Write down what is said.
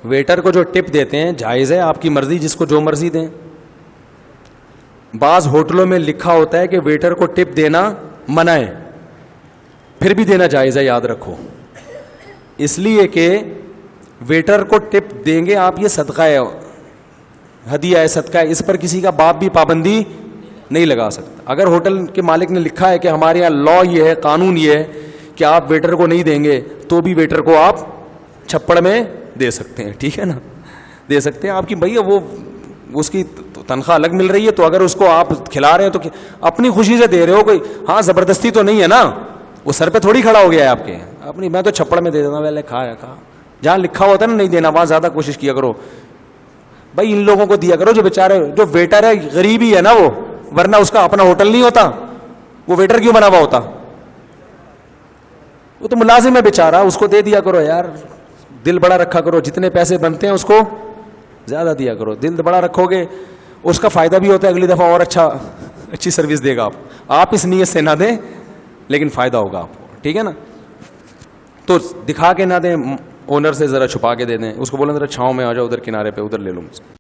Waiter کو جو ٹپ دیتے ہیں جائز ہے, آپ کی مرضی, جس کو جو مرضی دیں. بعض ہوٹلوں میں لکھا ہوتا ہے کہ ویٹر کو ٹپ دینا منع ہے, پھر بھی دینا جائز ہے, یاد رکھو. اس لیے کہ ویٹر کو ٹپ دیں گے آپ, یہ صدقہ ہے, ہدیہ ہے, صدقہ ہے, اس پر کسی کا باپ بھی پابندی نہیں لگا سکتا. اگر ہوٹل کے مالک نے لکھا ہے کہ ہمارے یہاں لا یہ ہے, قانون یہ ہے کہ آپ ویٹر کو نہیں دیں گے, تو بھی ویٹر کو آپ چھپڑ میں دے سکتے ہیں, ٹھیک ہے نا, دے سکتے ہیں. آپ کی بھائی وہ اس کی تنخواہ الگ مل رہی ہے, تو اگر اس کو آپ کھلا رہے ہیں تو اپنی خوشی سے دے رہے ہو, کوئی ہاں زبردستی تو نہیں ہے نا, وہ سر پہ تھوڑی کھڑا ہو گیا ہے آپ کے. اپنی میں تو چھپڑ میں دے دیتا ہوں, پہلے کھایا کھا, جہاں لکھا ہوتا ہے نا نہیں دینا, وہاں زیادہ کوشش کیا کرو بھائی. ان لوگوں کو دیا کرو جو بیچارے, جو ویٹر ہے غریب ہی ہے نا وہ, ورنہ اس کا اپنا ہوٹل نہیں ہوتا, وہ ویٹر کیوں بنا ہوا ہوتا, وہ تو ملازم ہے بیچارہ, اس کو دے دیا کرو یار. دل بڑا رکھا کرو, جتنے پیسے بنتے ہیں اس کو زیادہ دیا کرو. دل بڑا رکھو گے اس کا فائدہ بھی ہوتا ہے, اگلی دفعہ اور اچھی سروس دے گا. آپ اس نیت سے نہ دیں لیکن فائدہ ہوگا آپ کو, ٹھیک ہے نا. تو دکھا کے نہ دیں, اونر سے ذرا چھپا کے دے دیں, اس کو بولیں ذرا چھاؤں میں آ جاؤ ادھر کنارے پہ, ادھر لے لو مجھ سے.